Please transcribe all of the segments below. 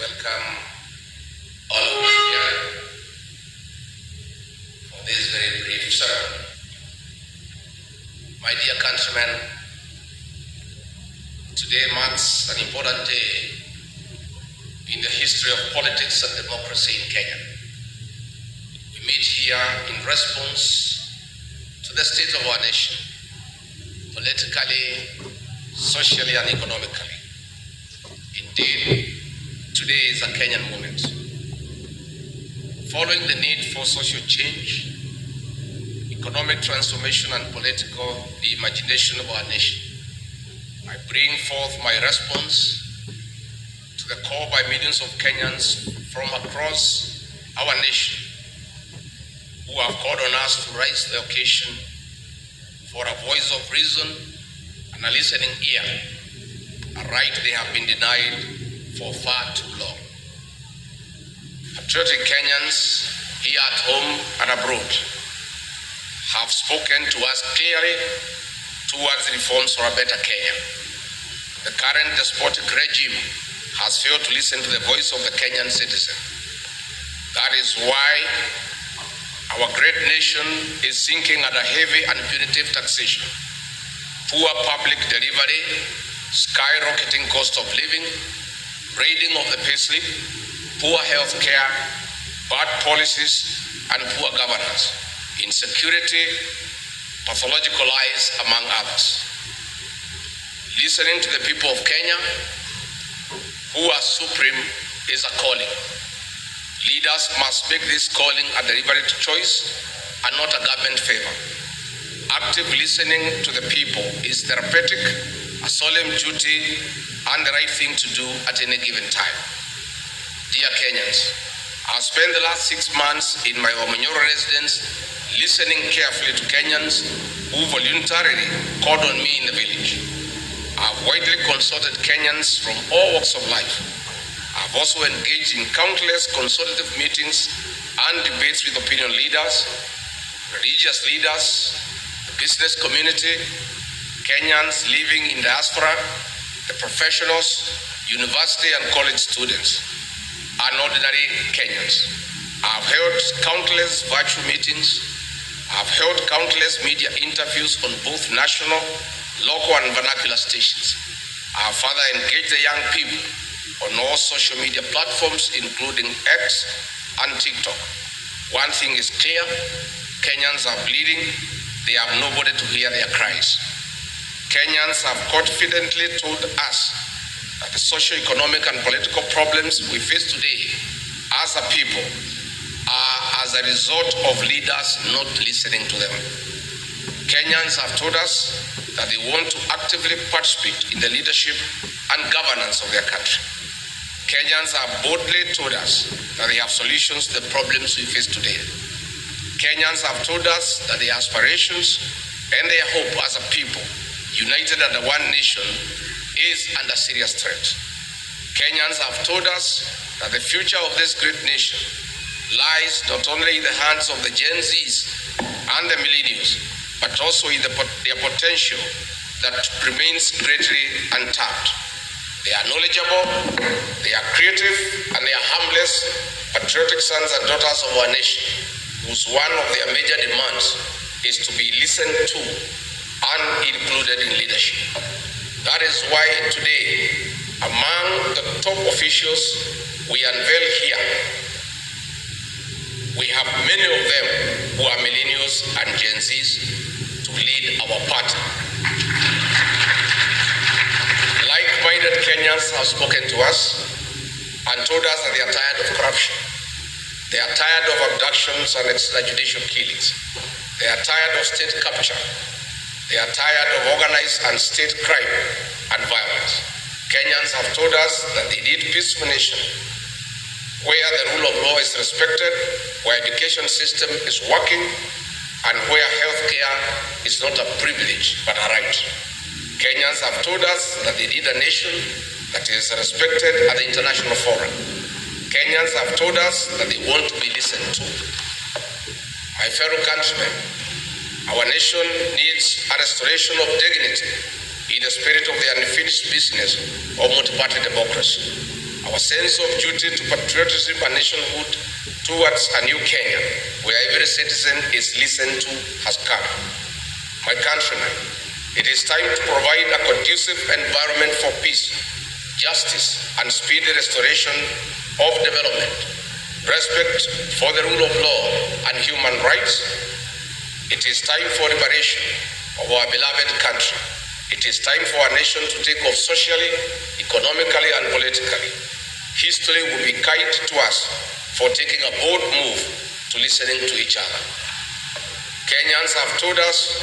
welcome all of you here for this very brief sermon. My dear countrymen, today marks an important day in the history of politics and democracy in Kenya. We meet here in response to the state of our nation, politically, socially, and economically. Indeed, today is a Kenyan moment. Following the need for social change, economic transformation, and political reimagination of our nation, I bring forth my response to the call by millions of Kenyans from across our nation who have called on us to raise the occasion for a voice of reason and a listening ear, a right they have been denied for far too long. Patriotic Kenyans here at home and abroad have spoken to us clearly towards reforms for a better Kenya. The current despotic regime has failed to listen to the voice of the Kenyan citizen. That is why our great nation is sinking under heavy and punitive taxation, poor public delivery, skyrocketing cost of living, raiding of the payslip, poor health care, bad policies, and poor governance, insecurity, pathological lies, among others. Listening to the people of Kenya, who are supreme, is a calling. Leaders must make this calling a deliberate choice and not a government favor. Active listening to the people is therapeutic, a solemn duty, and the right thing to do at any given time. Dear Kenyans, I've spent the last 6 months in my Omanyoro residence listening carefully to Kenyans who voluntarily called on me in the village. I've widely consulted Kenyans from all walks of life. I've also engaged in countless consultative meetings and debates with opinion leaders, religious leaders, the business community, Kenyans living in diaspora, the professionals, university and college students, and ordinary Kenyans. I've held countless virtual meetings. I've held countless media interviews on both national, local, and vernacular stations. I've further engaged the young people on all social media platforms, including X and TikTok. One thing is clear: Kenyans are bleeding. They have nobody to hear their cries. Kenyans have confidently told us that the socio-economic and political problems we face today as a people are as a result of leaders not listening to them. Kenyans have told us that they want to actively participate in the leadership and governance of their country. Kenyans have boldly told us that they have solutions to the problems we face today. Kenyans have told us that their aspirations and their hope as a people, united under one nation, is under serious threat. Kenyans have told us that the future of this great nation lies not only in the hands of the Gen Zs and the millennials, but also in their potential that remains greatly untapped. They are knowledgeable, they are creative, and they are harmless, patriotic sons and daughters of our nation, whose one of their major demands is to be listened to and included in leadership. That is why today, among the top officials we unveil here, we have many of them who are millennials and Gen Zs to lead our party. Like-minded Kenyans have spoken to us and told us that they are tired of corruption. They are tired of abductions and extrajudicial killings. They are tired of state capture. They are tired of organized and state crime and violence. Kenyans have told us that they need a peaceful nation where the rule of law is respected, where education system is working, and where healthcare is not a privilege but a right. Kenyans have told us that they need a nation that is respected at the international forum. Kenyans have told us that they want to be listened to. My fellow countrymen, our nation needs a restoration of dignity in the spirit of the unfinished business of multi-party democracy. our sense of duty to patriotism and nationhood towards a new Kenya, where every citizen is listened to, has come. My countrymen, it is time to provide a conducive environment for peace, justice, and speedy restoration of development, respect for the rule of law and human rights. It is time for liberation of our beloved country. It is time for our nation to take off socially, economically, and politically. History will be kind to us for taking a bold move to listening to each other. Kenyans have told us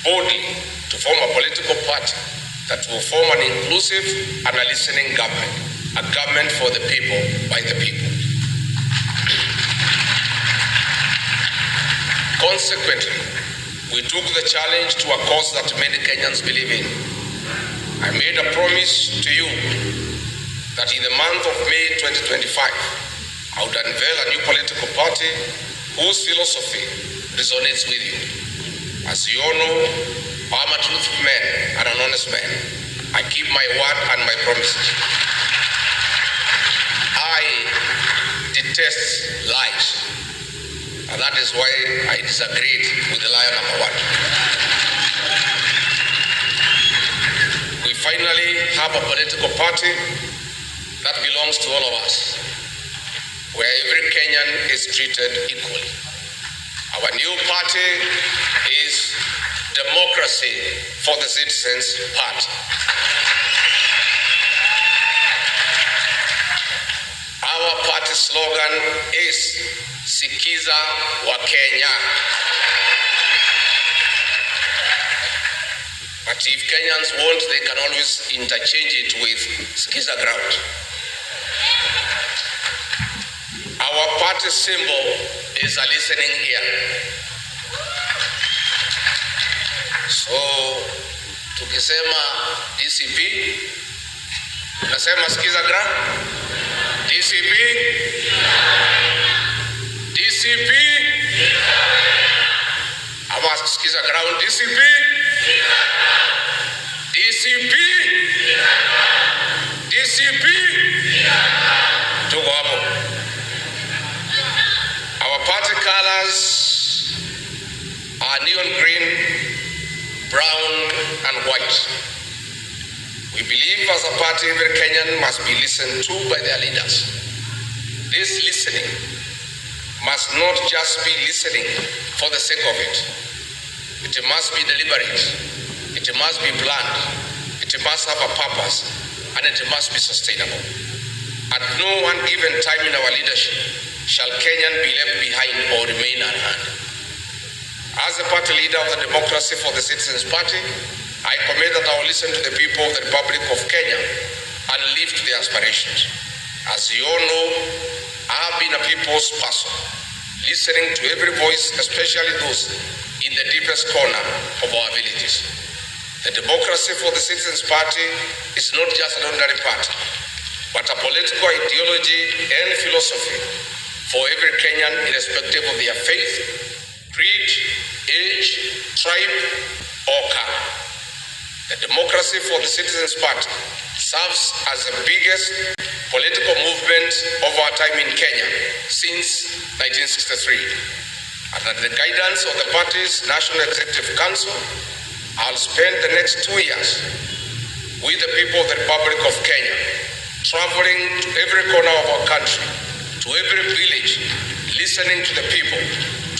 boldly to form a political party that will form an inclusive and a listening government, a government for the people, by the people. Consequently, we took the challenge to a cause that many Kenyans believe in. I made a promise to you that in the month of May 2025, I would unveil a new political party whose philosophy resonates with you. As you all know, I'm a truthful man and an honest man. I keep my word and my promises. I detest lies, and that is why I disagreed with the liar number one. We finally have a political party that belongs to all of us, where every Kenyan is treated equally. Our new party is Democracy for the Citizens Party. Our party slogan is Skiza Wakenya. But if Kenyans want, they can always interchange it with Skiza ground. Our party symbol is a listening ear. So, tukisema DCP, nasema Skiza ground? DCP? DCP? Ama Skiza ground DCP? DCP? DCP? Tuko hapo. Our party colors are neon green, brown, and white. We believe as a party every Kenyan must be listened to by their leaders. This listening must not just be listening for the sake of it. It must be deliberate. It must be planned. It must have a purpose, and it must be sustainable. At no one given time in our leadership shall Kenyan be left behind or remain unheard. As the party leader of the Democracy for the Citizens Party, I commit that I will listen to the people of the Republic of Kenya and live to their aspirations. As you all know, I have been a people's person, listening to every voice, especially those in the deepest corner of our villages. The Democracy for the Citizens Party is not just an ordinary party, but a political ideology and philosophy for every Kenyan, irrespective of their faith, creed, age, tribe, or color. The Democracy for the Citizens Party serves as the biggest political movement of our time in Kenya since 1963. And under the guidance of the party's National Executive Council, I'll spend the next 2 years with the people of the Republic of Kenya, traveling to every corner of our country, to every village, listening to the people,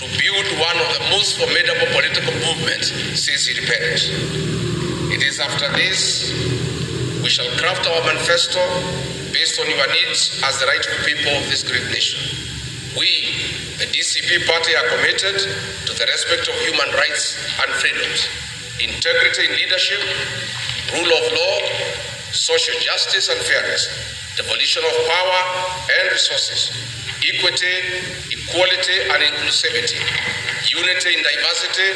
to build one of the most formidable political movements since independence. It is after this we shall craft our manifesto based on your needs as the rightful people of this great nation. We, the DCP party, are committed to the respect of human rights and freedoms, integrity in leadership, rule of law, social justice and fairness, devolution of power and resources, equity, equality and inclusivity, unity in diversity,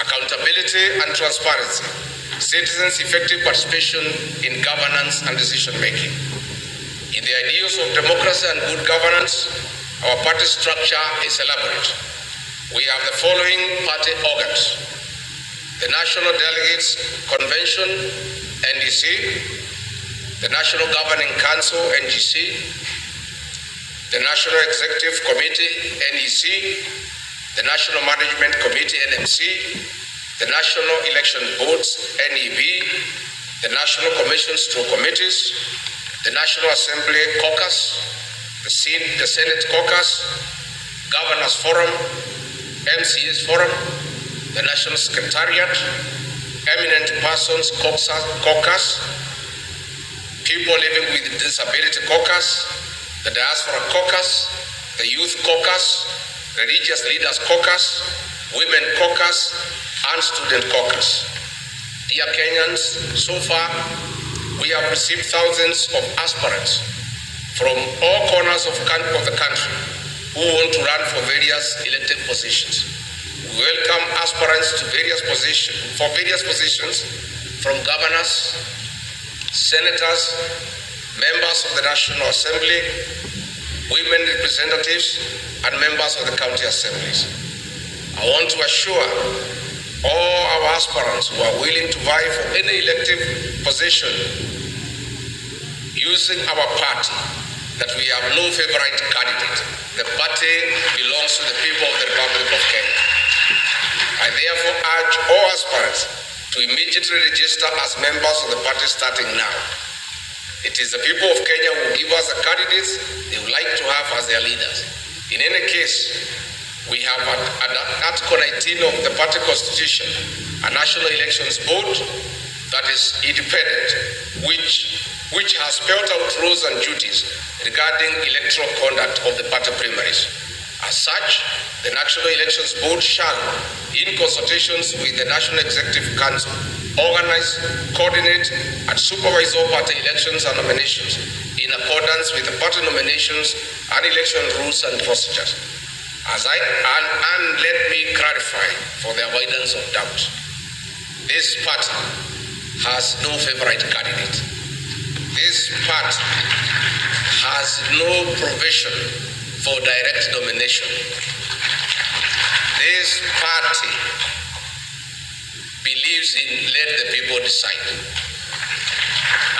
accountability and transparency, citizens' effective participation in governance and decision-making. In the ideals of democracy and good governance, our party structure is elaborate. We have the following party organs: the National Delegates Convention, NDC, the National Governing Council, NGC, the National Executive Committee, NEC, the National Management Committee, NMC, the National Election Boards, NEB, the National Commissions through committees, the National Assembly Caucus, the Senate Caucus, Governors Forum, MCAs Forum, the National Secretariat, Eminent Persons Caucus, People Living with Disability Caucus, the Diaspora Caucus, the Youth Caucus, Religious Leaders Caucus, Women Caucus, and Student Caucus. Dear Kenyans, so far we have received thousands of aspirants from all corners of the country who want to run for various elected positions. We welcome aspirants to various positions from governors, senators, members of the National Assembly, women representatives, and members of the county assemblies. I want to assure all our aspirants who are willing to vie for any elective position using our party that we have no favorite candidate. The party belongs to the people of the Republic of Kenya. I therefore urge all aspirants to immediately register as members of the party starting now. It is the people of Kenya who give us the candidates they would like to have as their leaders. In any case, we have Article 19 of the party constitution, a National Elections Board that is independent, which has spelled out rules and duties regarding electoral conduct of the party primaries. As such, the National Elections Board shall, in consultations with the National Executive Council, organize, coordinate, and supervise all party elections and nominations in accordance with the party nominations and election rules and procedures. And let me clarify for the avoidance of doubt. This party has no favorite candidate. This party has no provision for direct nomination. This party believes in let the people decide.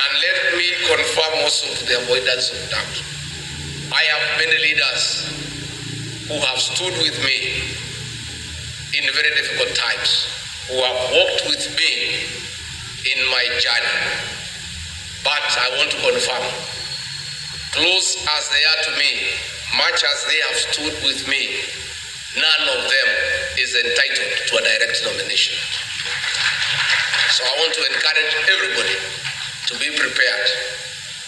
And let me confirm also to the avoidance of doubt. I have many leaders who have stood with me in very difficult times, who have walked with me in my journey. But I want to confirm, close as they are to me, much as they have stood with me, none of them is entitled to a direct nomination. So I want to encourage everybody to be prepared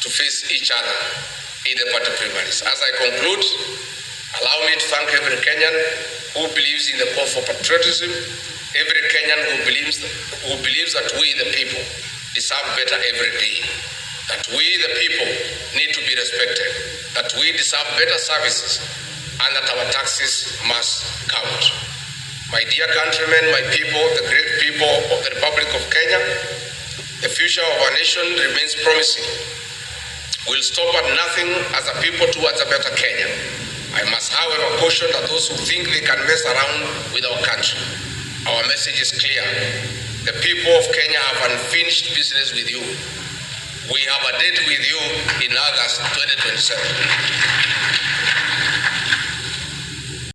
to face each other in the party primaries. As I conclude, allow me to thank every Kenyan who believes in the call for patriotism, every Kenyan who believes that we, the people, deserve better every day, that we, the people, need to be respected, that we deserve better services, and that our taxes must count. My dear countrymen, my people, the great people of the Republic of Kenya, the future of our nation remains promising. We'll stop at nothing as a people towards a better Kenya. I must, however, caution that those who think they can mess around with our country. Our message is clear. The people of Kenya have unfinished business with you. We have a date with you in August 2027.